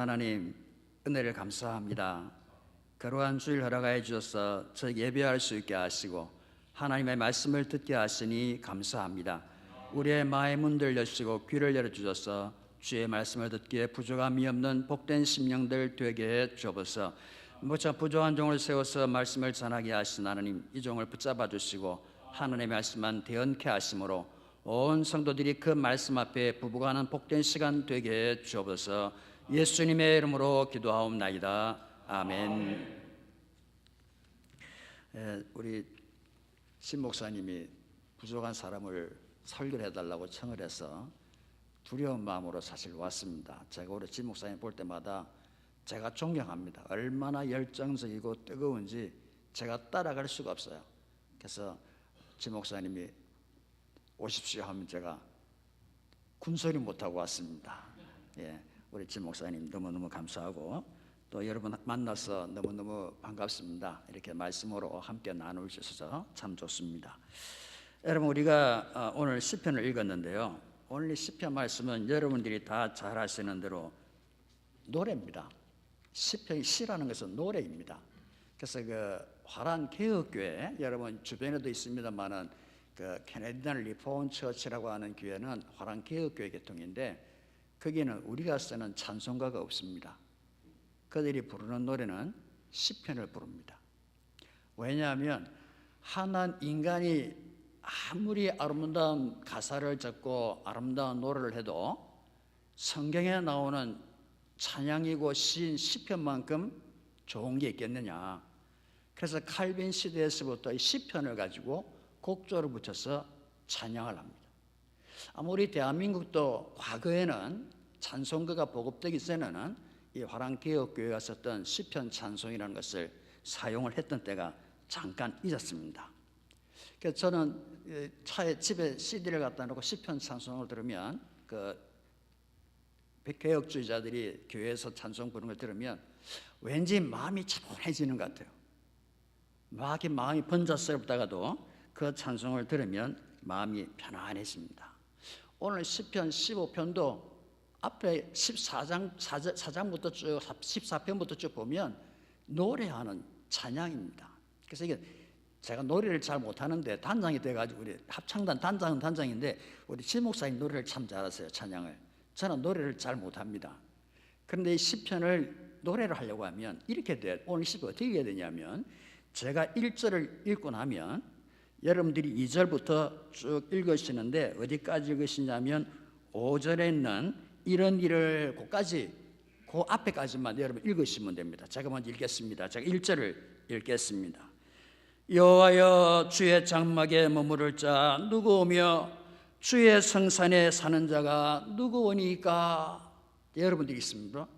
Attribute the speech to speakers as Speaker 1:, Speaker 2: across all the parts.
Speaker 1: 하나님, 은혜를 감사합니다. 거룩한 주일 허락하여 주셔서 저희 예배할 수 있게 하시고 하나님의 말씀을 듣게 하시니 감사합니다. 우리의 마음의 문들 여시고 귀를 열어주셔서 주의 말씀을 듣기에 부족함이 없는 복된 심령들 되게 해 주옵소서. 무척 부족한 종을 세워서 말씀을 전하게 하신 하나님, 이 종을 붙잡아 주시고 하나님의 말씀만 대언케 하심으로 온 성도들이 그 말씀 앞에 부부가는 복된 시간 되게 해 주옵소서. 예수님의 이름으로 기도하옵나이다. 아멘. 우리 신 목사님이 부족한 사람을 설교를 해달라고 청을 해서 두려운 마음으로 사실 왔습니다. 제가 우리 신 목사님 볼 때마다 제가 존경합니다. 얼마나 열정적이고 뜨거운지 제가 따라갈 수가 없어요. 그래서 신 목사님이 오십시오 하면 제가 군소리 못하고 왔습니다. 우리 진 목사님 너무너무 감사하고 또 여러분 만나서 너무너무 반갑습니다. 이렇게 말씀으로 함께 나눌 수 있어서 참 좋습니다. 여러분, 우리가 오늘 시편을 읽었는데요, 오늘 시편 말씀은 여러분들이 다 잘 아시는 대로 노래입니다. 시편이 시라는 것은 노래입니다. 그래서 그 화란 개혁교회, 여러분 주변에도 있습니다만은 그 캐네디안 리폼 처치라고 하는 교회는 화란 개혁교회 계통인데 거기는 우리가 쓰는 찬송가가 없습니다. 그들이 부르는 노래는 시편을 부릅니다. 왜냐하면 인간이 아무리 아름다운 가사를 적고 아름다운 노래를 해도 성경에 나오는 찬양이고 시편만큼 좋은 게 있겠느냐. 그래서 칼빈 시대에서부터 시편을 가지고 곡조를 붙여서 찬양을 합니다. 우리 대한민국도 과거에는 찬송가가 보급되기 전에는 이 화랑개혁교회가 썼던 시편 찬송이라는 것을 사용을 했던 때가 잠깐 있었습니다. 그래서 저는 집에 CD를 갖다 놓고 시편 찬송을 들으면 그 개혁주의자들이 교회에서 찬송 부르는 걸 들으면 왠지 마음이 차분해지는 것 같아요. 막 마음이 번잡스럽다가도 그 찬송을 들으면 마음이 편안해집니다. 오늘 시편 15편도 앞에 4장부터 쭉 14편부터 쭉 보면 노래하는 찬양입니다. 그래서 이게 제가 노래를 잘 못하는데 단장이 돼가지고 우리 합창단 단장은 단장인데 우리 진 목사님 노래를 참 잘하세요. 찬양을. 저는 노래를 잘 못합니다. 그런데 이 시편을 노래를 하려고 하면 이렇게 돼요. 오늘 시편 어떻게 해야 되냐면 제가 1절을 읽고 나면 여러분들이 2절부터 쭉 읽으시는데 어디까지 읽으시냐면 5절에 있는 이런 일을 그 앞에까지만 여러분 읽으시면 됩니다. 제가 먼저 읽겠습니다. 제가 1절을 읽겠습니다. 여호와여, 주의 장막에 머무를 자 누구오며 주의 성산에 사는 자가 누구오니까. 여러분들이 있습니다.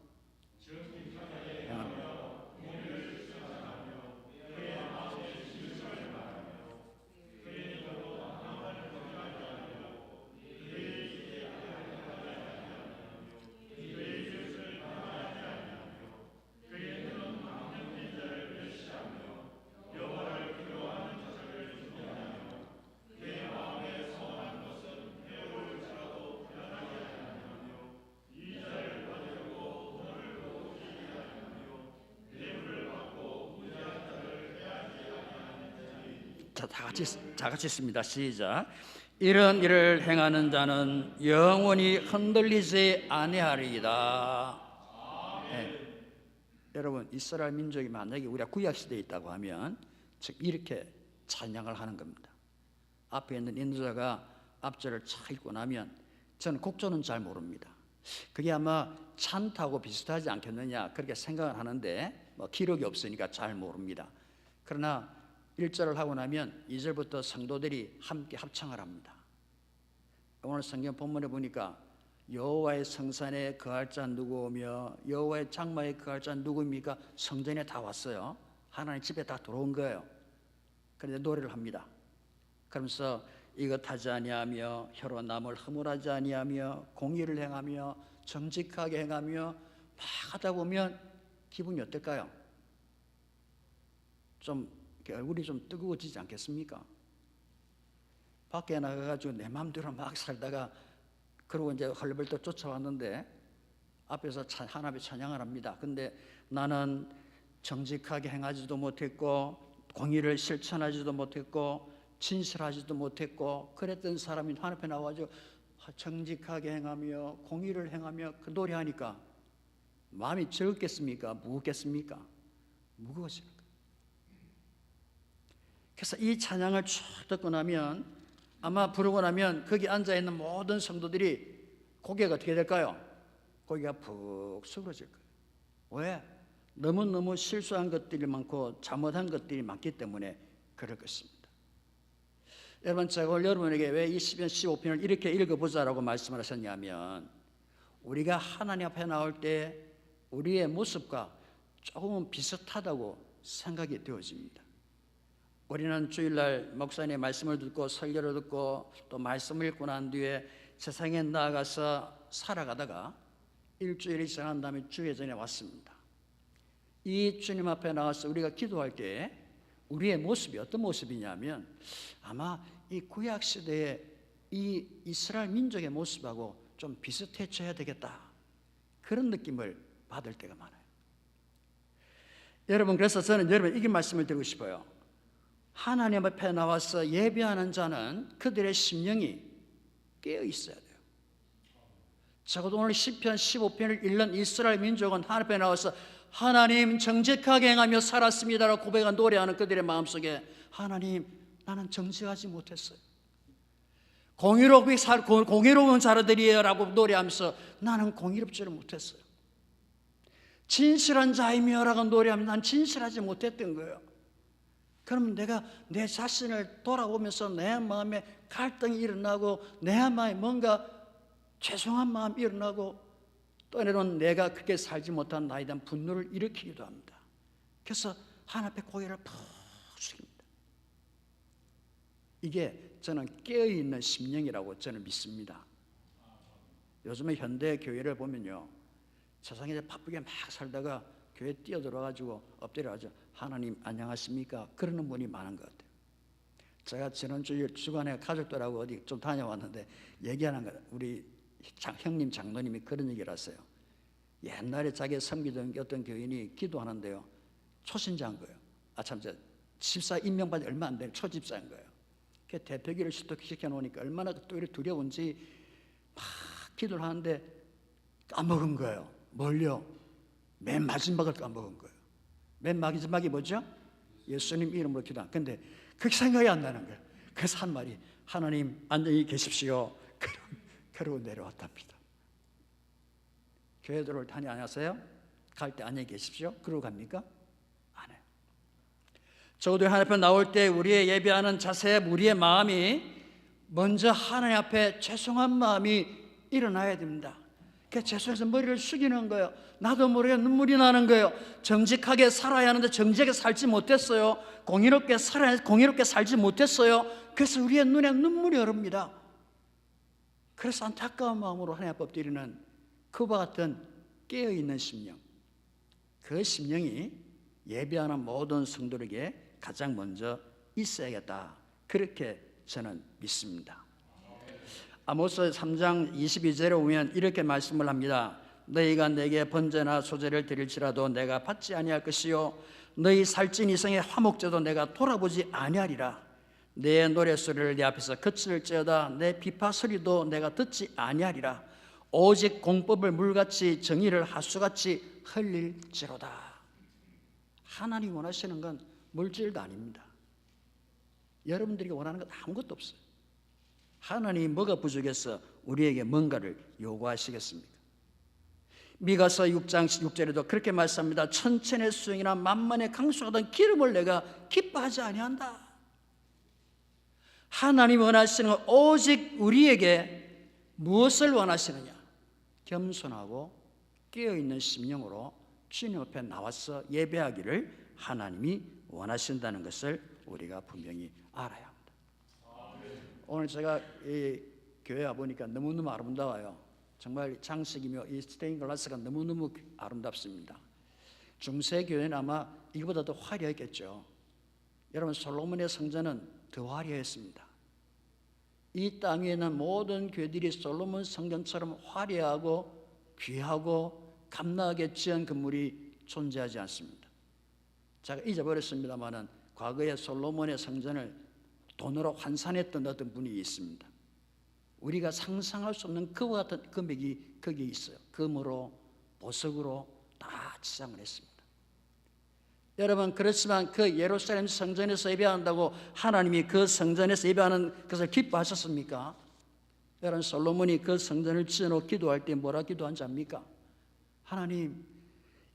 Speaker 1: 다 같이 있습니다. 시작. 이런 일을 행하는 자는 영원히 흔들리지 아니하리이다. 여러분, 이스라엘 민족이 만약에 우리가 구약시대에 있다고 하면 즉 이렇게 찬양을 하는 겁니다. 앞에 있는 인도자가 앞절을 차 읽고 나면 저는 곡조는 잘 모릅니다. 그게 아마 찬타하고 비슷하지 않겠느냐 그렇게 생각을 하는데 기록이 없으니까 잘 모릅니다. 그러나 1절을 하고 나면 2절부터 성도들이 함께 합창을 합니다. 오늘 성경 본문에 보니까 여호와의 성산에 거할 자 누구오며 여호와의 장막에 거할 자 누구입니까? 성전에 다 왔어요. 하나님 집에 다 들어온 거예요. 그런데 노래를 합니다. 그러면서 이것 하지 아니하며 혀로 남을 허물하지 아니하며 공의를 행하며 정직하게 행하며 막 하다 보면 기분이 어떨까요? 좀 얼굴이 좀 뜨거워지지 않겠습니까? 밖에 나가가지고 내 마음대로 막 살다가 그러고 이제 헐레벌떡 쫓아왔는데 앞에서 하나님의 찬양을 합니다. 근데 나는 정직하게 행하지도 못했고 공의를 실천하지도 못했고 진실하지도 못했고 그랬던 사람이 하나님 앞에 나와가지고 정직하게 행하며 공의를 행하며 그 노래하니까 마음이 즐겁겠습니까? 무겁겠습니까? 무거워지는 거예요. 그래서 이 찬양을 쭉 듣고 나면 아마 부르고 나면 거기 앉아있는 모든 성도들이 고개가 어떻게 될까요? 고개가 푹 숙여질 거예요. 왜? 너무너무 실수한 것들이 많고 잘못한 것들이 많기 때문에 그럴 것입니다. 여러분, 제가 오늘 여러분에게 왜 이 시편 15편을 이렇게 읽어보자라고 말씀을 하셨냐면 우리가 하나님 앞에 나올 때 우리의 모습과 조금은 비슷하다고 생각이 되어집니다. 우리는 주일날 목사님의 말씀을 듣고 설교를 듣고 또 말씀을 읽고 난 뒤에 세상에 나아가서 살아가다가 일주일이 지난 다음에 주회전에 왔습니다. 이 주님 앞에 나와서 우리가 기도할 때 우리의 모습이 어떤 모습이냐면 아마 이 구약시대의 이 이스라엘 민족의 모습하고 좀 비슷해져야 되겠다, 그런 느낌을 받을 때가 많아요. 여러분, 그래서 저는 여러분 이 말씀을 드리고 싶어요. 하나님 앞에 나와서 예배하는 자는 그들의 심령이 깨어 있어야 돼요. 적어도 오늘 시편 15편을 읽는 이스라엘 민족은 하나님 앞에 나와서 하나님 정직하게 행하며 살았습니다라고 고백한 노래하는 그들의 마음속에 하나님, 나는 정직하지 못했어요. 공의로운 자들이에요라고 노래하면서 나는 공의롭지를 못했어요. 진실한 자이며라고 노래하면 난 진실하지 못했던 거예요. 그러면 내가 내 자신을 돌아보면서 내 마음에 갈등이 일어나고 내 마음에 뭔가 죄송한 마음이 일어나고 때로는 내가 그렇게 살지 못한 나에 대한 분노를 일으키기도 합니다. 그래서 하나님 앞에 고개를 푹 숙입니다. 이게 저는 깨어있는 심령이라고 저는 믿습니다. 요즘에 현대 교회를 보면요, 세상에 바쁘게 막 살다가 교회 뛰어들어가지고 엎드려가지고 하나님 안녕하십니까? 그러는 분이 많은 것 같아요. 제가 지난 주간에 가족들하고 어디 좀 다녀왔는데 얘기하는 거, 우리 형님 장로님이 그런 얘기를 하세요. 옛날에 자기 섬기던 어떤 교인이 기도하는데요, 초신자인 거예요. 집사 임명받은 얼마 안 된 초집사인 거예요. 그 대표기를 시켜 놓으니까 얼마나 또 이렇게 두려운지 막 기도를 하는데 까먹은 거예요. 뭘요? 맨 마지막을 까먹은 거예요. 맨 마지막이 뭐죠? 예수님 이름으로 기도한. 근데 그게 생각이 안 나는 거예요. 그래서 한 말이 하나님 안녕히 계십시오. 그러고 내려왔답니다. 교회 들어올 때 안녕하세요? 갈 때 안녕히 계십시오. 그러고 갑니까? 안 해요. 적어도 하나님 앞에 나올 때 우리의 예배하는 자세, 우리의 마음이 먼저 하나님 앞에 죄송한 마음이 일어나야 됩니다. 그 죄송해서 머리를 숙이는 거예요. 나도 모르게 눈물이 나는 거예요. 정직하게 살아야 하는데 정직하게 살지 못했어요. 공의롭게 살지 못했어요. 그래서 우리의 눈에 눈물이 흐릅니다. 그래서 안타까운 마음으로 하나님 앞에 엎드리는 그와 같은 깨어있는 심령, 그 심령이 예배하는 모든 성도에게 가장 먼저 있어야겠다, 그렇게 저는 믿습니다. 아모스 3장 22절에 보면 이렇게 말씀을 합니다. 너희가 내게 번제나 소제를 드릴지라도 내가 받지 아니할 것이요 너희 살찐 이성의 화목제도 내가 돌아보지 아니하리라. 내 노래소리를 내 앞에서 거칠지어다 내 비파 소리도 내가 듣지 아니하리라. 오직 공법을 물같이 정의를 하수같이 흘릴지로다. 하나님이 원하시는 건 물질도 아닙니다. 여러분들이 원하는 건 아무것도 없어요. 하나님이 뭐가 부족해서 우리에게 뭔가를 요구하시겠습니까? 미가서 6장 6절에도 그렇게 말씀합니다. 천천의 수영이나 만만의 강수하던 기름을 내가 기뻐하지 아니한다. 하나님이 원하시는 건 오직 우리에게 무엇을 원하시느냐? 겸손하고 깨어있는 심령으로 주님 앞에 나와서 예배하기를 하나님이 원하신다는 것을 우리가 분명히 알아야 합니다. 오늘 제가 이 교회 와보니까 너무너무 아름다워요. 정말 장식이며 이 스테인드 글라스가 너무너무 아름답습니다. 중세 교회는 아마 이거보다 더 화려했겠죠. 여러분, 솔로몬의 성전은 더 화려했습니다. 이 땅에 있는 모든 교회들이 솔로몬 성전처럼 화려하고 귀하고 감나하게 지은 건물이 존재하지 않습니다. 제가 잊어버렸습니다마는 과거에 솔로몬의 성전을 돈으로 환산했던 어떤 분이 있습니다. 우리가 상상할 수 없는 그와 같은 금액이 거기에 있어요. 금으로 보석으로 다 치장을 했습니다. 여러분, 그렇지만 그 예루살렘 성전에서 예배한다고 하나님이 그 성전에서 예배하는 것을 기뻐하셨습니까? 여러분, 솔로몬이 그 성전을 지어놓고 기도할 때 뭐라 기도한지 압니까? 하나님,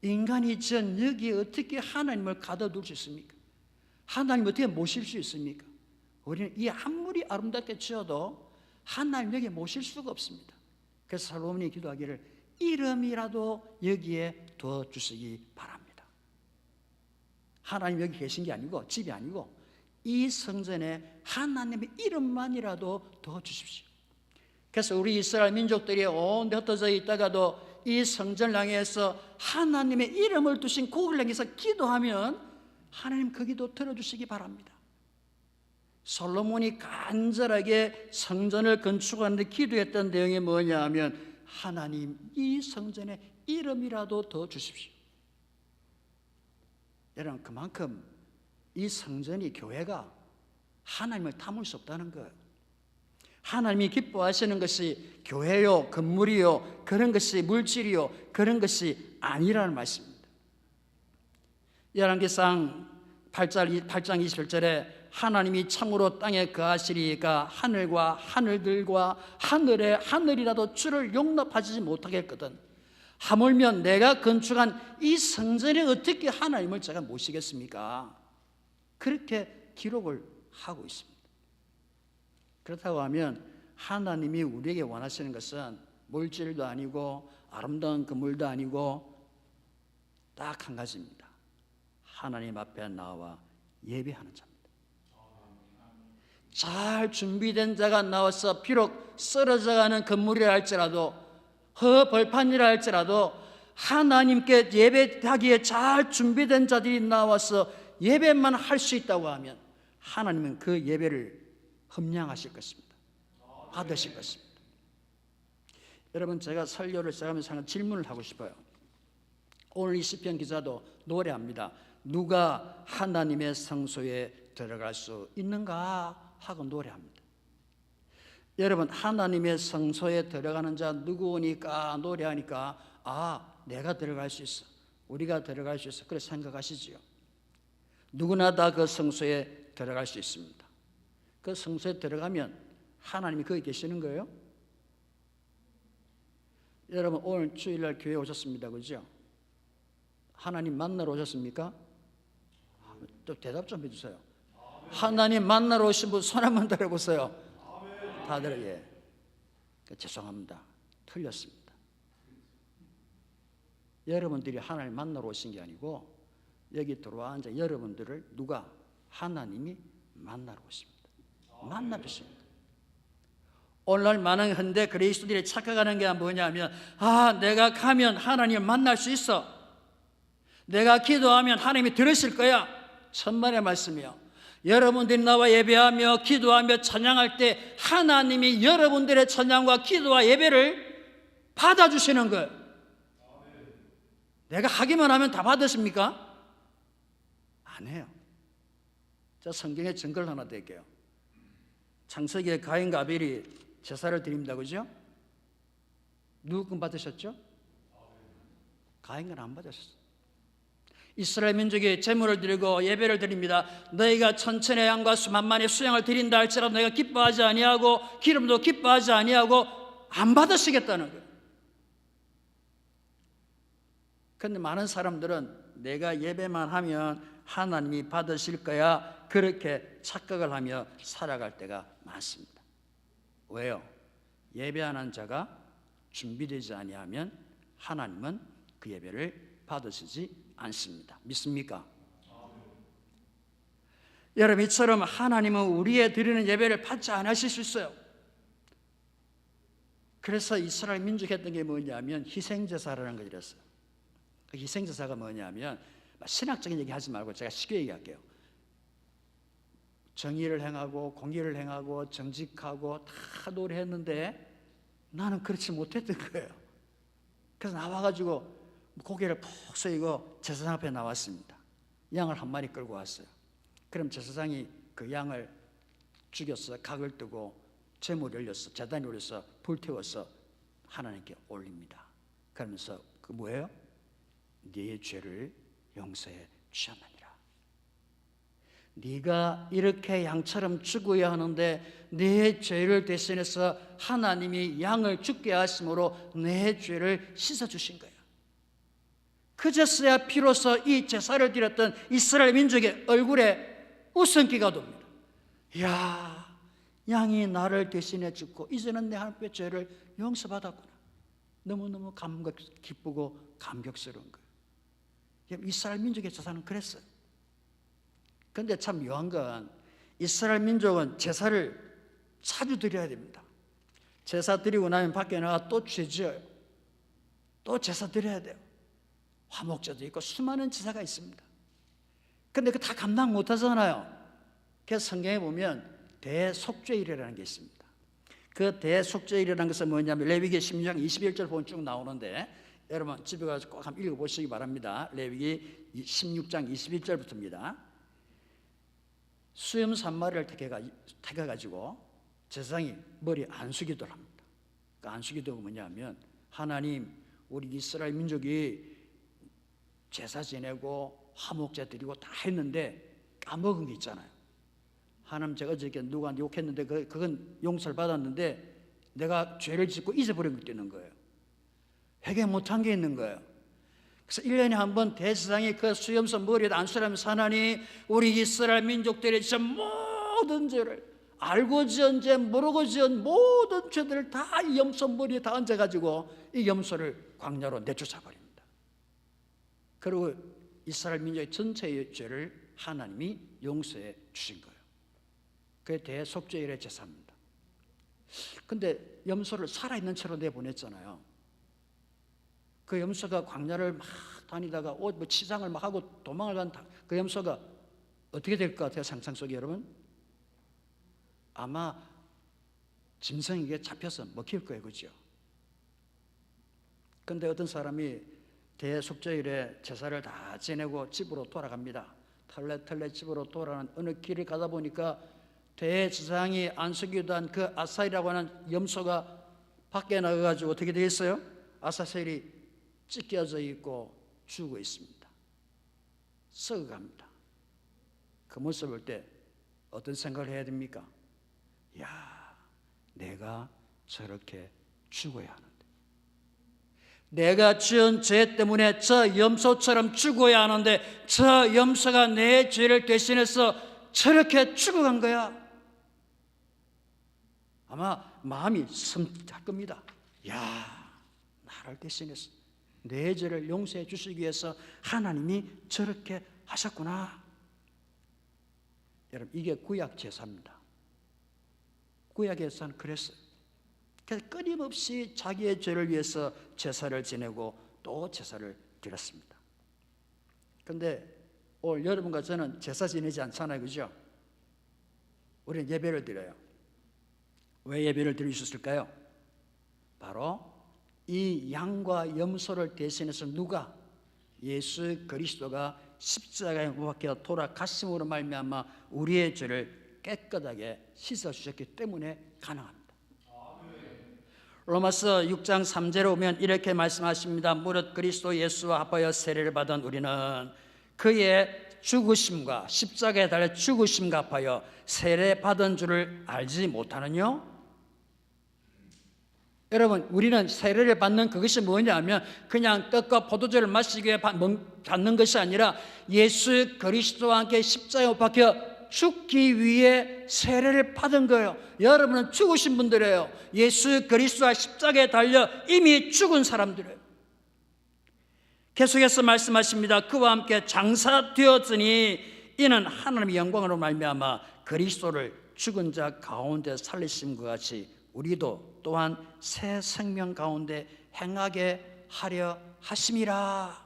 Speaker 1: 인간이 지은 여기에 어떻게 하나님을 가둬둘 수 있습니까? 하나님 어떻게 모실 수 있습니까? 우리는 이 아무리 아름답게 지어도 하나님 여기에 모실 수가 없습니다. 그래서 솔로몬이 기도하기를 이름이라도 여기에 두어주시기 바랍니다. 하나님 여기 계신 게 아니고, 집이 아니고 이 성전에 하나님의 이름만이라도 두어주십시오. 그래서 우리 이스라엘 민족들이 온 데 흩어져 있다가도 이 성전을 향해서 하나님의 이름을 두신 고기를 향해서 기도하면 하나님 그 기도 들어주시기 바랍니다. 솔로몬이 간절하게 성전을 건축하는데 기도했던 내용이 뭐냐 하면 하나님 이 성전에 이름이라도 더 주십시오. 여러분, 그만큼 이 성전이, 교회가 하나님을 담을 수 없다는 거예요. 하나님이 기뻐하시는 것이 교회요, 건물이요, 그런 것이 물질이요, 그런 것이 아니라는 말씀입니다. 열왕기상 8장 27절에 하나님이 참으로 땅에 거하시리가 하늘과 하늘들과 하늘의 하늘이라도 주를 용납하지 못하겠거든 하물며 내가 건축한 이 성전에 어떻게 하나님을 제가 모시겠습니까? 그렇게 기록을 하고 있습니다. 그렇다고 하면 하나님이 우리에게 원하시는 것은 물질도 아니고 아름다운 건물도 아니고 딱 한 가지입니다. 하나님 앞에 나와 예배하는 자입니다. 잘 준비된 자가 나와서 비록 쓰러져가는 건물이라 할지라도 허벌판이라 할지라도 하나님께 예배하기에 잘 준비된 자들이 나와서 예배만 할 수 있다고 하면 하나님은 그 예배를 흠량하실 것입니다. 받으실 것입니다. 여러분, 제가 설교를 시작하면서 하는 질문을 하고 싶어요. 오늘 이 시편 기자도 노래합니다. 누가 하나님의 성소에 들어갈 수 있는가 하고 노래합니다. 여러분, 하나님의 성소에 들어가는 자 누구니까 노래하니까 내가 들어갈 수 있어, 우리가 들어갈 수 있어, 그렇게 생각하시지요. 누구나 다 그 성소에 들어갈 수 있습니다. 그 성소에 들어가면 하나님이 거기 계시는 거예요? 여러분, 오늘 주일날 교회에 오셨습니다, 그죠? 하나님 만나러 오셨습니까? 또 대답 좀 해주세요. 하나님 만나러 오신 분 손 한번 들어보세요. 다들 죄송합니다, 틀렸습니다. 여러분들이 하나님 만나러 오신 게 아니고 여기 들어와 앉아 여러분들을 누가? 하나님이 만나러 오십니다. 만나 뵙습니다. 오늘날 많은 현대 그리스도들이 착각하는 게 뭐냐면 내가 가면 하나님을 만날 수 있어, 내가 기도하면 하나님이 들으실 거야. 천만의 말씀이요. 여러분들이 나와 예배하며 기도하며 찬양할 때 하나님이 여러분들의 찬양과 기도와 예배를 받아주시는 거예요. 내가 하기만 하면 다 받으십니까? 안 해요. 자, 성경에 증거를 하나 드릴게요. 창세기에 가인과 아벨이 제사를 드립니다, 그죠? 누구 건 받으셨죠? 가인은 안 받으셨어요. 이스라엘 민족이 제물을 드리고 예배를 드립니다. 너희가 천천의 양과 수만만의 수양을 드린다 할지라도 너희가 기뻐하지 아니하고 기름도 기뻐하지 아니하고 안 받으시겠다는 거예요. 그런데 많은 사람들은 내가 예배만 하면 하나님이 받으실 거야, 그렇게 착각을 하며 살아갈 때가 많습니다. 왜요? 예배하는 자가 준비되지 아니하면 하나님은 그 예배를 받으시지 않습니다. 믿습니까? 여러분, 이처럼 하나님은 우리의 드리는 예배를 받지 않으실 수 있어요. 그래서 이스라엘 민족이 했던 게 뭐냐면 희생제사라는 걸 이랬어요. 그 희생제사가 뭐냐면 신학적인 얘기 하지 말고 제가 쉽게 얘기할게요. 정의를 행하고 공의를 행하고 정직하고 다 노래했는데 나는 그렇지 못했던 거예요. 그래서 나와가지고 고개를 푹 숙이고 제사장 앞에 나왔습니다. 양을 한 마리 끌고 왔어요. 그럼 제사장이 그 양을 죽여서 각을 뜨고 제물을 올려서 제단에 올려서 불태워서 하나님께 올립니다. 그러면서 그 뭐예요? 네 죄를 용서해 주셨느니라. 네가 이렇게 양처럼 죽어야 하는데 내 죄를 대신해서 하나님이 양을 죽게 하심으로 내 죄를 씻어주신 거예요. 그제서야 비로소 이 제사를 드렸던 이스라엘 민족의 얼굴에 웃음기가 돕니다. 이야, 양이 나를 대신해 죽고 이제는 내 하나님의 죄를 용서받았구나. 너무너무 기쁘고 감격스러운 거예요. 이스라엘 민족의 제사는 그랬어요. 그런데 참 묘한 건 이스라엘 민족은 제사를 자주 드려야 됩니다. 제사 드리고 나면 밖에 나가 또 죄 지어요. 또 제사 드려야 돼요. 화목제도 있고 수많은 제사가 있습니다. 그런데 그 다 감당 못 하잖아요. 그래서 성경에 보면 대속죄일이라는 게 있습니다. 그 대속죄일이라는 것은 뭐냐면 레위기 16장 21절 보면 쭉 나오는데 여러분 집에 가서 꼭 한번 읽어보시기 바랍니다. 레위기 16장 21절부터입니다. 수염 3마리를 택해가지고 제사장이 머리 안수기도를 합니다. 그 안수기도가 뭐냐면 하나님, 우리 이스라엘 민족이 제사 지내고 화목제 드리고 다 했는데 까먹은 게 있잖아요. 하나님, 제가 어저께 누구한테 욕했는데 그건 용서를 받았는데 내가 죄를 짓고 잊어버린 것도 있는 거예요. 회개 못한 게 있는 거예요. 그래서 1년에 한 번 대제사장이 그 수염선 머리에 안수하면서 하나님, 우리 이스라엘 민족들의 진짜 모든 죄를 알고 지은 죄, 모르고 지은 모든 죄들을 다 이 염소 머리에 다 얹어가지고 이 염소를 광야로 내쫓아버립니다. 그리고 이스라엘 민족의 전체의 죄를 하나님이 용서해 주신 거예요. 그게 대속죄일의 제사입니다. 근데 염소를 살아있는 채로 내보냈잖아요. 그 염소가 광야를 막 다니다가 치장을 막 하고 도망을 간 그 염소가 어떻게 될 것 같아요? 상상 속에 여러분? 아마 짐승에게 잡혀서 먹힐 거예요. 그죠? 근데 어떤 사람이 대속죄일에 제사를 다 지내고 집으로 돌아갑니다. 털레털레 집으로 돌아가는 어느 길을 가다 보니까 대제사장이 안수기도한 그 아사엘이라고 하는 염소가 밖에 나가가지고 어떻게 되겠어요? 아사엘이 찢겨져 있고 죽어 있습니다. 썩어갑니다. 그 모습을 볼 때 어떤 생각을 해야 됩니까? 야, 내가 저렇게 죽어야 하는데, 내가 지은 죄 때문에 저 염소처럼 죽어야 하는데 저 염소가 내 죄를 대신해서 저렇게 죽어간 거야. 아마 마음이 섬뜩할 겁니다. 야, 나를 대신해서 내 죄를 용서해 주시기 위해서 하나님이 저렇게 하셨구나. 여러분, 이게 구약 제사입니다. 구약 제사는 그랬어요. 그래서 끊임없이 자기의 죄를 위해서 제사를 지내고 또 제사를 드렸습니다. 그런데 오늘 여러분과 저는 제사 지내지 않잖아요. 그죠? 우리는 예배를 드려요. 왜 예배를 드릴 수 있을까요? 바로 이 양과 염소를 대신해서 누가? 예수 그리스도가 십자가에 못 박혀 돌아가심으로 말미암아 우리의 죄를 깨끗하게 씻어주셨기 때문에 가능합니다. 로마서 6장 3절에 오면 이렇게 말씀하십니다. 무릇 그리스도 예수와 합하여 세례를 받은 우리는 그의 죽으심과 십자가에 달려 죽으심과 합하여 세례 받은 줄을 알지 못하느뇨? 여러분, 우리는 세례를 받는 그것이 뭐냐면 그냥 떡과 포도주를 마시기 위해 받는 것이 아니라 예수 그리스도와 함께 십자가에 못 박혀 죽기 위해 세례를 받은 거예요. 여러분은 죽으신 분들이에요. 예수 그리스도와 십자가에 달려 이미 죽은 사람들이에요. 계속해서 말씀하십니다. 그와 함께 장사되었으니 이는 하나님의 영광으로 말미암아 그리스도를 죽은 자 가운데 살리심과 같이 우리도 또한 새 생명 가운데 행하게 하려 하심이라.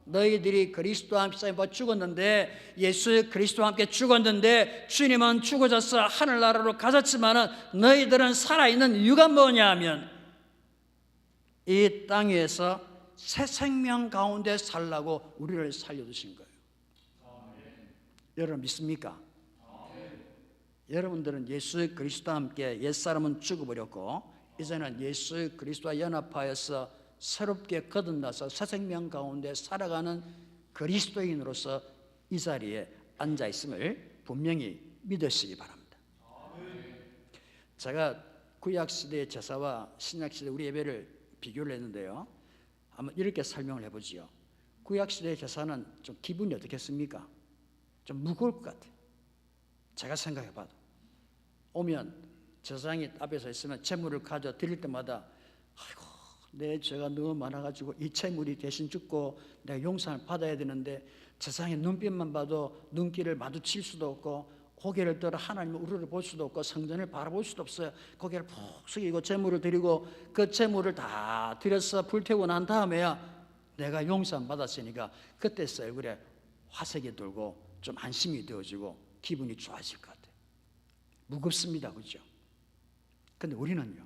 Speaker 1: 너희들이 그리스도와 함께 죽었는데, 예수 그리스도와 함께 죽었는데 주님은 죽어져서 하늘나라로 가셨지만 너희들은 살아있는 이유가 뭐냐 하면 이 땅 위에서 새 생명 가운데 살라고 우리를 살려주신 거예요. 여러분 믿습니까? 여러분들은 예수 그리스도와 함께 옛사람은 죽어버렸고 이제는 예수 그리스도와 연합하여서 새롭게 거듭나서 새 생명 가운데 살아가는 그리스도인으로서 이 자리에 앉아있음을 분명히 믿으시기 바랍니다. 제가 구약시대의 제사와 신약시대 우리 예배를 비교를 했는데요, 한번 이렇게 설명을 해보지요. 구약시대의 제사는 좀 기분이 어떻겠습니까? 좀 무거울 것 같아요. 제가 생각해봐도 오면 제사장이 앞에서 있으면 제물을 가져 드릴 때마다 아이고 내 죄가 너무 많아가지고 이 제물이 대신 죽고 내가 용서를 받아야 되는데 제사장의 눈빛만 봐도 눈길을 마주칠 수도 없고 고개를 들어 하나님의 우르를 볼 수도 없고 성전을 바라볼 수도 없어요. 고개를 푹 숙이고 제물을 드리고 그 제물을 다 드려서 불태우고 난 다음에야 내가 용서 받았으니까 그때서 얼굴에 화색이 돌고 좀 안심이 되어지고 기분이 좋아질 것 같아요. 무겁습니다, 그렇죠? 근데 우리는요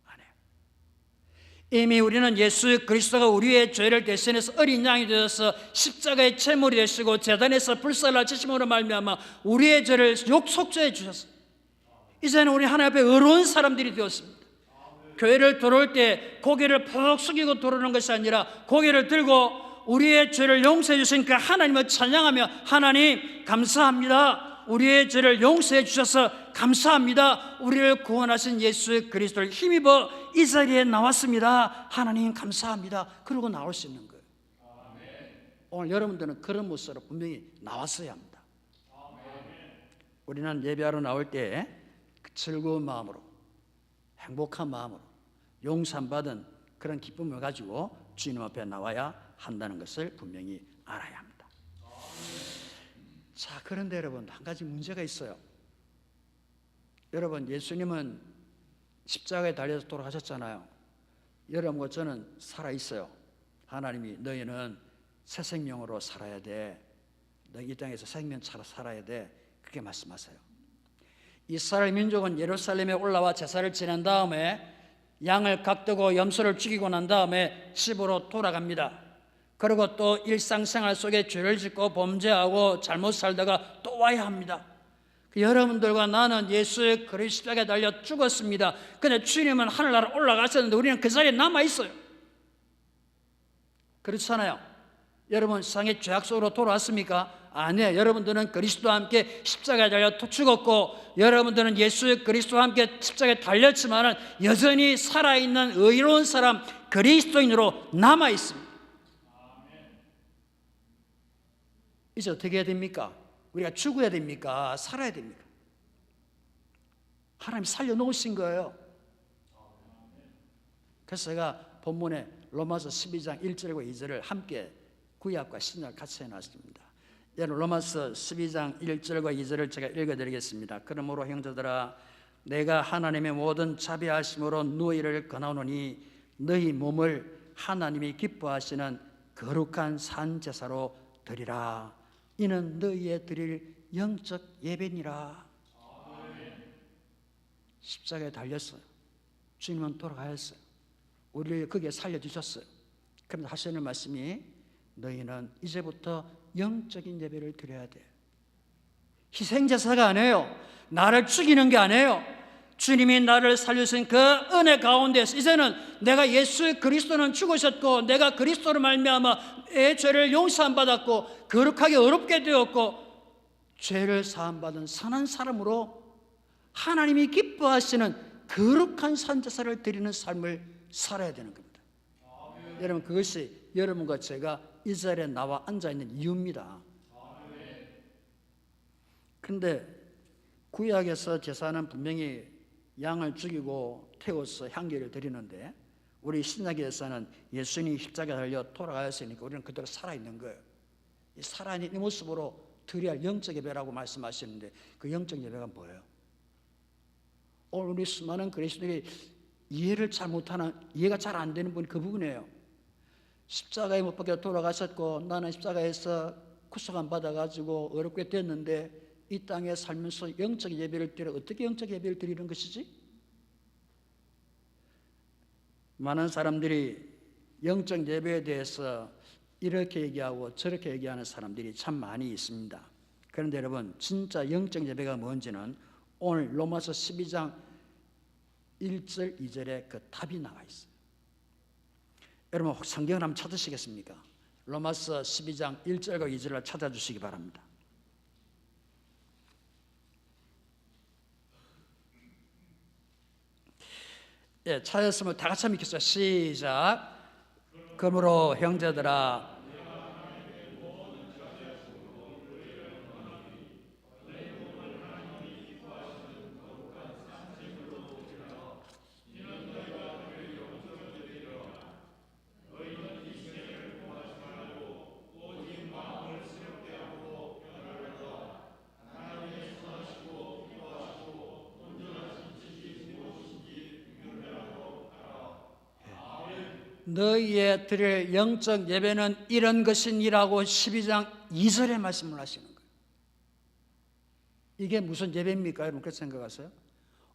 Speaker 1: 안 해요. 이미 우리는 예수 그리스도가 우리의 죄를 대신해서 어린 양이 되어서 십자가의 제물이 되시고 제단에서 불살라 지심으로 말미암아 우리의 죄를 속죄해 주셨어요. 이제는 우리 하나님 앞에 의로운 사람들이 되었습니다. 교회를 들어올 때 고개를 푹 숙이고 들어오는 것이 아니라 고개를 들고 우리의 죄를 용서해 주신 그 하나님을 찬양하며 하나님 감사합니다. 우리의 죄를 용서해 주셔서 감사합니다. 우리를 구원하신 예수 그리스도를 힘입어 이 자리에 나왔습니다. 하나님 감사합니다. 그러고 나올 수 있는 거예요. 오늘 여러분들은 그런 모습으로 분명히 나왔어야 합니다. 우리는 예배하러 나올 때 즐거운 마음으로 행복한 마음으로 용서받은 그런 기쁨을 가지고 주님 앞에 나와야 한다는 것을 분명히 알아야 합니다. 자, 그런데 여러분 한 가지 문제가 있어요. 여러분 예수님은 십자가에 달려서 돌아가셨잖아요. 여러분과 저는 살아있어요. 하나님이 너희는 새 생명으로 살아야 돼. 너희 이 땅에서 생명처럼 살아야 돼. 그렇게 말씀하세요. 이스라엘 민족은 예루살렘에 올라와 제사를 지낸 다음에 양을 각두고 염소를 죽이고 난 다음에 집으로 돌아갑니다. 그리고 또 일상생활 속에 죄를 짓고 범죄하고 잘못 살다가 또 와야 합니다. 여러분들과 나는 예수 그리스도의 십자가에 달려 죽었습니다. 그런데 주님은 하늘나라 올라가셨는데 우리는 그 자리에 남아있어요. 그렇잖아요. 여러분 세상의 죄악 속으로 돌아왔습니까? 아니에요. 여러분들은 그리스도와 함께 십자가에 달려 죽었고 여러분들은 예수 그리스도와 함께 십자가에 달렸지만 여전히 살아있는 의로운 사람 그리스도인으로 남아있습니다. 이제 어떻게 해야 됩니까? 우리가 죽어야 됩니까? 살아야 됩니까? 하나님 살려놓으신 거예요. 그래서 제가 본문에 로마서 12장 1절과 2절을 함께 구약과 신약을 같이 해놨습니다. 여러분 로마서 12장 1절과 2절을 제가 읽어드리겠습니다. 그러므로 형제들아 내가 하나님의 모든 자비하심으로 너희를 권하노니 너희 몸을 하나님이 기뻐하시는 거룩한 산제사로 드리라. 이는 너희의 드릴 영적 예배니라. 십자가에 달렸어요. 주님은 돌아가셨어요. 우리를 거기에 살려주셨어요. 그런데 하시는 말씀이 너희는 이제부터 영적인 예배를 드려야 돼. 희생제사가 아니에요. 나를 죽이는 게 아니에요. 주님이 나를 살려주신 그 은혜 가운데서 이제는 내가 예수 그리스도는 죽으셨고 내가 그리스도로 말미암아 내 죄를 용서함 받았고 거룩하게 어렵게 되었고 죄를 사함받은 선한 사람으로 하나님이 기뻐하시는 거룩한 산제사를 드리는 삶을 살아야 되는 겁니다. 여러분 그것이 여러분과 제가 이 자리에 나와 앉아있는 이유입니다. 그런데 구약에서 제사는 분명히 양을 죽이고 태워서 향기를 드리는데 우리 신약에서는 예수님이 십자가에 달려 돌아가셨으니까 우리는 그대로 살아있는 거예요. 이 살아있는 이 모습으로 드려야 할 영적 예배라고 말씀하시는데 그 영적 예배가 뭐예요? 오늘 우리 수많은 그리스도인이 이해를 잘 못하는, 이해가 잘 안 되는 분이 그 부분이에요. 십자가에 못 박혀 돌아가셨고 나는 십자가에서 구속함 받아가지고 어렵게 됐는데 이 땅에 살면서 영적 예배를 드려 어떻게 영적 예배를 드리는 것이지? 많은 사람들이 영적 예배에 대해서 이렇게 얘기하고 저렇게 얘기하는 사람들이 참 많이 있습니다. 그런데 여러분, 진짜 영적 예배가 뭔지는 오늘 로마서 12장 1절 2절에 그 답이 나와 있어요. 여러분 성경을 한번 찾으시겠습니까? 로마서 12장 1절과 2절을 찾아주시기 바랍니다. 예, 찾았으면 다 같이 한번 읽겠습니다. 시작. 그러므로 형제들아, 너희의 드릴 영적 예배는 이런 것이니라고 12장 2절에 말씀을 하시는 거예요. 이게 무슨 예배입니까? 여러분 그렇게 생각하세요?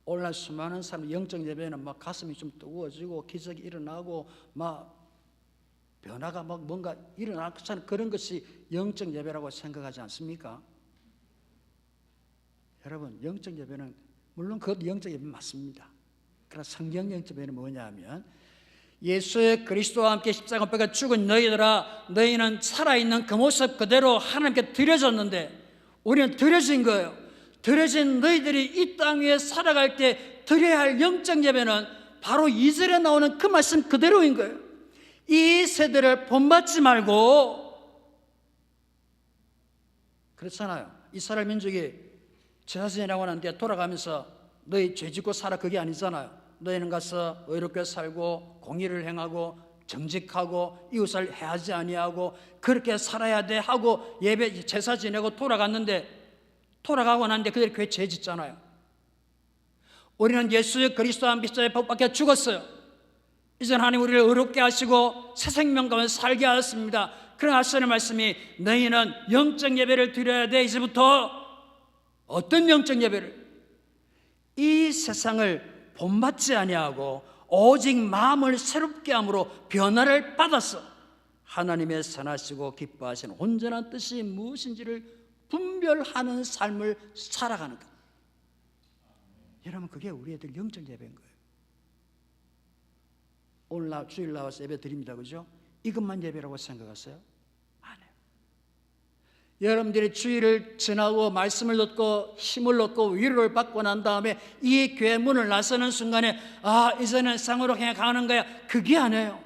Speaker 1: 오늘날 수많은 사람 영적 예배는 막 가슴이 좀 뜨거워지고 기적이 일어나고 막 변화가 막 뭔가 일어나는 그런 것이 영적 예배라고 생각하지 않습니까? 여러분 영적 예배는 물론 그것도 영적 예배 맞습니다. 그러나 성경 영적 예배는 뭐냐 하면 예수의 그리스도와 함께 십자가 못 박혀 죽은 너희들아, 너희는 살아있는 그 모습 그대로 하나님께 드려졌는데 우리는 드려진 거예요. 드려진 너희들이 이 땅 위에 살아갈 때 드려야 할 영적 예배는 바로 2절에 나오는 그 말씀 그대로인 거예요. 이 세대를 본받지 말고, 그렇잖아요. 이스라엘 민족이 제사 지내라고 하는데 돌아가면서 너희 죄 짓고 살아, 그게 아니잖아요. 너희는 가서 의롭게 살고 공의를 행하고 정직하고 이웃을 해하지 아니하고 그렇게 살아야 돼 하고 예배 제사 지내고 돌아가고 났는데 그들이 교회 죄 짓잖아요. 우리는 예수의 그리스도와 함께 십자가에 못 박혀 죽었어요. 이제 하나님 우리를 의롭게 하시고 새 생명 가운데 살게 하셨습니다. 그러나 하시는 말씀이 너희는 영적 예배를 드려야 돼. 이제부터 어떤 영적 예배를? 이 세상을 본받지 아니하고 오직 마음을 새롭게 함으로 변화를 받아서 하나님의 선하시고 기뻐하시는 온전한 뜻이 무엇인지를 분별하는 삶을 살아가는 것. 여러분 그게 우리애들 영적 예배인 거예요. 오늘 주일 나와서 예배 드립니다, 그죠? 이것만 예배라고 생각하세요? 아니에요. 여러분들이 주일을 지나고 말씀을 듣고 힘을 얻고 위로를 받고 난 다음에 이 교회 문을 나서는 순간에 이제는 상으로 그냥 가는 거야, 그게 아니에요.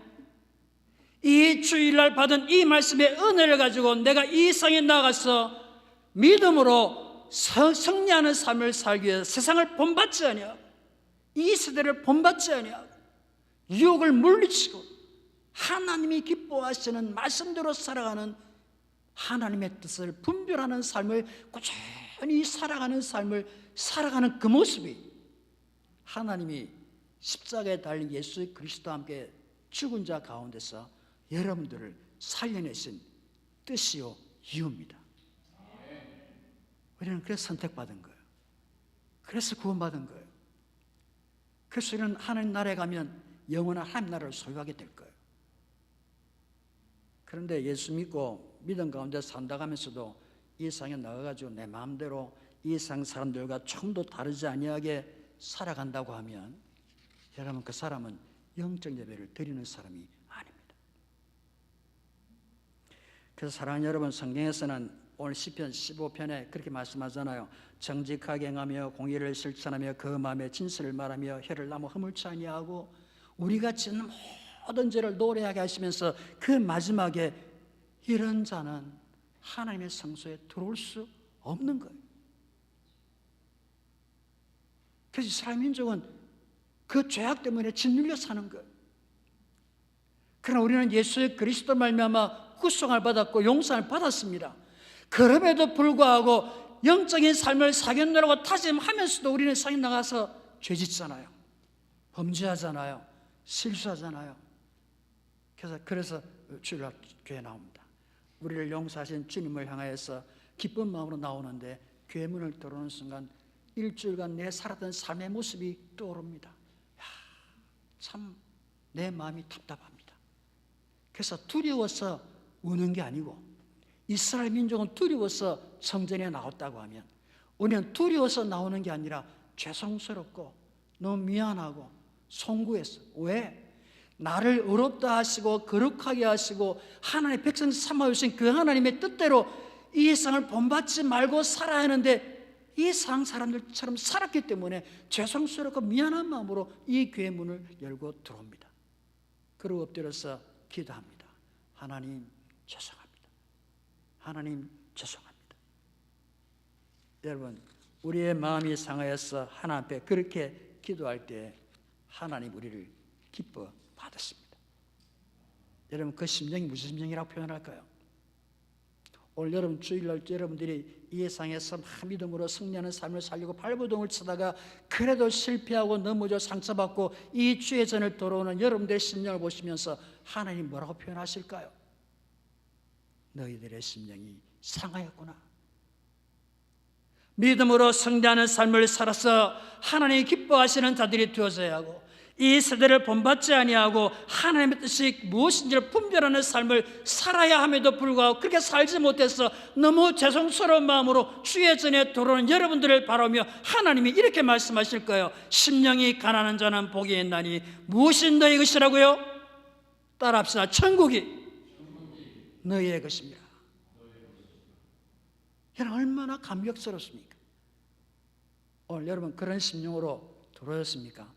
Speaker 1: 이 주일날 받은 이 말씀의 은혜를 가지고 내가 이 세상에 나가서 믿음으로 승리하는 삶을 살기 위해서 세상을 본받지 아니하고 이 세대를 본받지 아니하고 유혹을 물리치고 하나님이 기뻐하시는 말씀대로 살아가는 하나님의 뜻을 분별하는 삶을 꾸준히 살아가는 삶을 살아가는 그 모습이 하나님이 십자가에 달린 예수 그리스도와 함께 죽은 자 가운데서 여러분들을 살려내신 뜻이요 이유입니다. 우리는 그래서 선택받은 거예요. 그래서 구원받은 거예요. 그래서 우리는 하나님 나라에 가면 영원한 하나님 나라를 소유하게 될 거예요. 그런데 예수 믿고 믿음 가운데 산다 하면서도 이 세상에 나가가지고 내 마음대로 이 세상 사람들과 조금도 다르지 아니하게 살아간다고 하면 여러분 그 사람은 영적 예배를 드리는 사람이 아닙니다. 그래서 사랑하는 여러분, 성경에서는 오늘 시편 15편에 그렇게 말씀하잖아요. 정직하게 행하며 공의를 실천하며 그 마음에 진실을 말하며 혀를 나무 허물지 아니하고 우리가 짓는 모든 죄를 노래하게 하시면서 그 마지막에 이런 자는 하나님의 성소에 들어올 수 없는 거예요. 그래서 이스라엘 민족은 그 죄악 때문에 짓눌려 사는 거예요. 그러나 우리는 예수의 그리스도 말미암아 구속을 받았고 용서를 받았습니다. 그럼에도 불구하고 영적인 삶을 사견노라고 다짐하면서도 우리는 세상에 나가서 죄 짓잖아요. 범죄하잖아요. 실수하잖아요. 그래서 주일날 교회 나옵니다. 우리를 용서하신 주님을 향하여서 기쁜 마음으로 나오는데 교회 문을 들어오는 순간 일주일간 내 살았던 삶의 모습이 떠오릅니다. 참 내 마음이 답답합니다.
Speaker 2: 그래서 두려워서 우는 게 아니고, 이스라엘 민족은 두려워서 성전에 나왔다고 하면 우리는 두려워서 나오는 게 아니라 죄송스럽고 너무 미안하고 송구했어. 왜? 나를 의롭다 하시고 거룩하게 하시고 하나님의 백성 삼아 주신 그 하나님의 뜻대로 이 세상을 본받지 말고 살아야 하는데 이 세상 사람들처럼 살았기 때문에 죄송스럽고 미안한 마음으로 이 교회 문을 열고 들어옵니다. 그리고 엎드려서 기도합니다. 하나님 죄송합니다. 하나님 죄송합니다. 여러분, 우리의 마음이 상하여서 하나님 앞에 그렇게 기도할 때 하나님 우리를 기뻐 받았습니다. 여러분, 그 심정이 무슨 심정이라고 표현할까요? 오늘 여러분 주일날 여러분들이 이 세상에서 믿음으로 승리하는 삶을 살려고 발버둥을 치다가 그래도 실패하고 넘어져 상처받고 이 주의 전을 돌아오는 여러분들의 심령을 보시면서 하나님 뭐라고 표현하실까요? 너희들의 심령이 상하였구나. 믿음으로 승리하는 삶을 살아서 하나님이 기뻐하시는 자들이 되어져야 하고, 이 세대를 본받지 아니하고 하나님의 뜻이 무엇인지를 분별하는 삶을 살아야 함에도 불구하고 그렇게 살지 못해서 너무 죄송스러운 마음으로 주의 전에 들어오는 여러분들을 바라보며 하나님이 이렇게 말씀하실 거예요. 심령이 가난한 자는 복이 있나니 무엇이 너희 것이라고요? 따라합시다. 천국이 너희의 것입니다. 여러분, 얼마나 감격스럽습니까? 오늘 여러분 그런 심령으로 들어오셨습니까?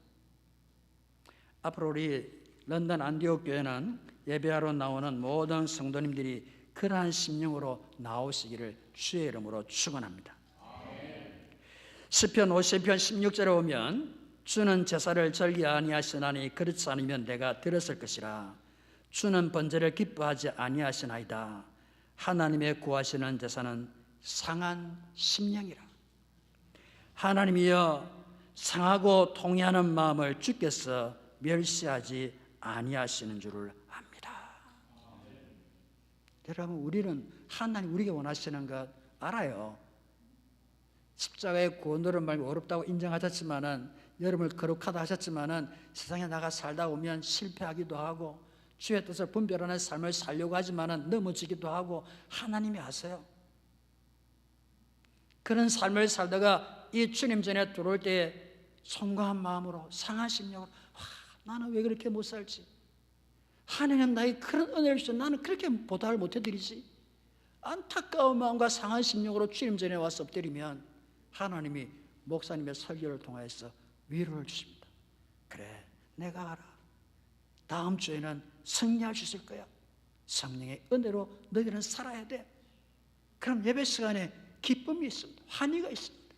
Speaker 2: 앞으로 우리 런던 안디옥 교회는 예배하러 나오는 모든 성도님들이 그러한 심령으로 나오시기를 주의 이름으로 축원합니다. 시편 50편 16절에 보면 주는 제사를 절기 아니하시나니 그렇지 않으면 내가 들었을 것이라. 주는 번제를 기뻐하지 아니하시나이다. 하나님의 구하시는 제사는 상한 심령이라. 하나님이여, 상하고 통회하는 마음을 주께서 멸시하지 아니하시는 줄을 압니다. 여러분, 우리는 하나님 우리가 원하시는 것 알아요. 십자가의 구원으로 말고 어렵다고 인정하셨지만은, 여러분을 거룩하다 하셨지만은 세상에 나가 살다 보면 실패하기도 하고 주의 뜻을 분별하는 삶을 살려고 하지만은 넘어지기도 하고 하나님이 아세요. 그런 삶을 살다가 이 주님 전에 들어올 때 송구한 마음으로 상한 심령으로 나는 왜 그렇게 못 살지? 하나님 나의 그런 은혜를 주셔서 나는 그렇게 보답을 못 해드리지? 안타까운 마음과 상한 심령으로 주님 전에 와서 엎드리면 하나님이 목사님의 설교를 통해서 위로를 주십니다. 그래, 내가 알아. 다음 주에는 승리할 수 있을 거야. 성령의 은혜로 너희는 살아야 돼. 그럼 예배 시간에 기쁨이 있습니다. 환희가 있습니다.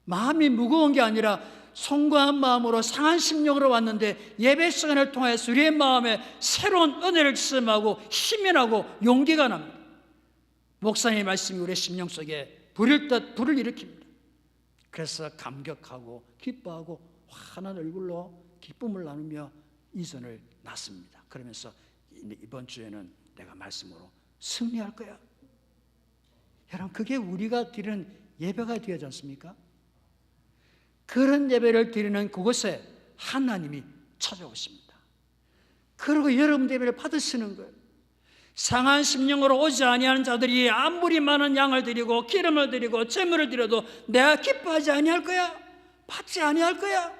Speaker 2: 마음이 무거운 게 아니라 송구한 마음으로 상한 심령으로 왔는데 예배 시간을 통해서 우리의 마음에 새로운 은혜를 체험하고 힘이 나고 용기가 납니다. 목사님의 말씀이 우리의 심령 속에 불일 듯 불을 일으킵니다. 그래서 감격하고 기뻐하고 환한 얼굴로 기쁨을 나누며 이전을 낳습니다. 그러면서 이번 주에는 내가 말씀으로 승리할 거야. 여러분, 그게 우리가 드리는 예배가 되지 않습니까? 그런 예배를 드리는 그곳에 하나님이 찾아오십니다. 그리고 여러분 예배를 받으시는 거예요. 상한 심령으로 오지 아니하는 자들이 아무리 많은 양을 드리고 기름을 드리고 제물을 드려도 내가 기뻐하지 아니할 거야, 받지 아니할 거야.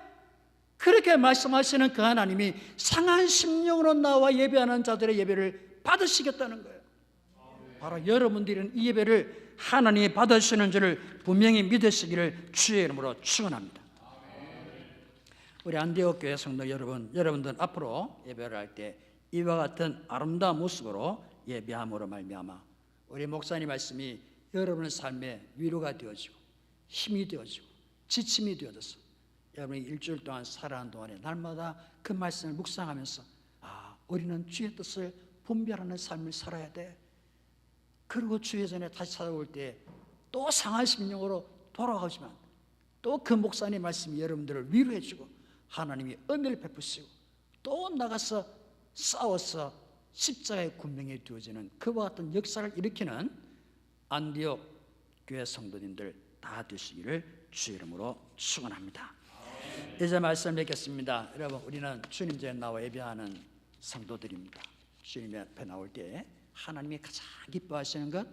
Speaker 2: 그렇게 말씀하시는 그 하나님이 상한 심령으로 나와 예배하는 자들의 예배를 받으시겠다는 거예요. 바로 여러분들은 이 예배를 하나님이 받으시는 줄을 분명히 믿으시기를 주의 이름으로 축원합니다. 우리 안디옥 교회 성도 여러분들 앞으로 예배를 할 때 이와 같은 아름다운 모습으로 예배함으로 말미암아 우리 목사님 말씀이 여러분의 삶에 위로가 되어지고 힘이 되어지고 지침이 되어져서 여러분이 일주일 동안 살아가는 동안에 날마다 그 말씀을 묵상하면서 우리는 주의 뜻을 분별하는 삶을 살아야 돼. 그리고 주의 전에 다시 찾아올 때 또 상한 심령으로 돌아가지만 또 그 목사님 말씀이 여러분들을 위로해 주고 하나님이 은혜를 베푸시고 또 나가서 싸워서 십자가의 군명이 되어지는 그와 같은 역사를 일으키는 안디옥 교회 성도님들 다 되시기를 주의 이름으로 축원합니다. 이제 말씀 뵙겠습니다. 여러분, 우리는 주님 전에 나와 예배하는 성도들입니다. 주님 앞에 나올 때 하나님이 가장 기뻐하시는 것,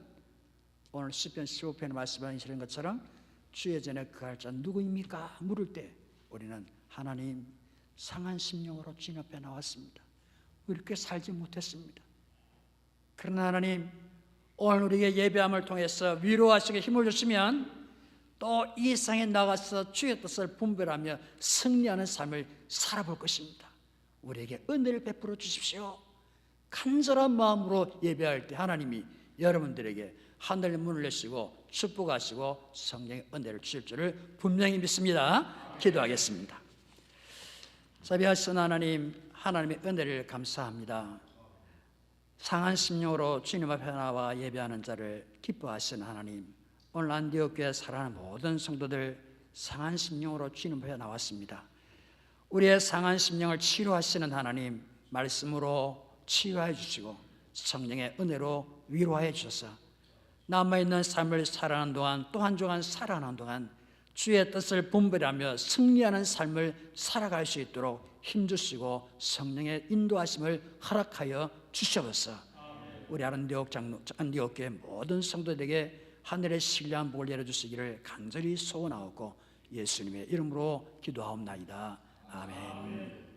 Speaker 2: 오늘 시편 15편에 말씀하시는 것처럼 주의 전에 그할 자 누구입니까? 물을 때 우리는 하나님 상한 심령으로 주님 앞에 나왔습니다. 이렇게 살지 못했습니다. 그러나 하나님 오늘 우리에게 예배함을 통해서 위로하시고 힘을 주시면 또 이 세상에 나가서 주의 뜻을 분별하며 승리하는 삶을 살아볼 것입니다. 우리에게 은혜를 베풀어 주십시오. 간절한 마음으로 예배할 때 하나님이 여러분들에게 하늘의 문을 여시고 축복하시고 성령의 은혜를 주실 줄을 분명히 믿습니다. 기도하겠습니다. 자비하신 하나님, 하나님의 은혜를 감사합니다. 상한 심령으로 주님 앞에 나와 예배하는 자를 기뻐하시는 하나님, 오늘 안디옥 교회에 살아가는 모든 성도들 상한 심령으로 주님 앞에 나왔습니다. 우리의 상한 심령을 치료하시는 하나님, 말씀으로 치유해 주시고 성령의 은혜로 위로해 주셔서 남아있는 삶을 살아가는 동안 또 한 주간 살아가는 동안 주의 뜻을 분별하며 승리하는 삶을 살아갈 수 있도록 힘주시고 성령의 인도하심을 허락하여 주시옵소서. 우리 안디옥 교회 모든 성도들에게 하늘의 신령한 복을 내려주시기를 간절히 소원하옵고 예수님의 이름으로 기도하옵나이다. 아멘.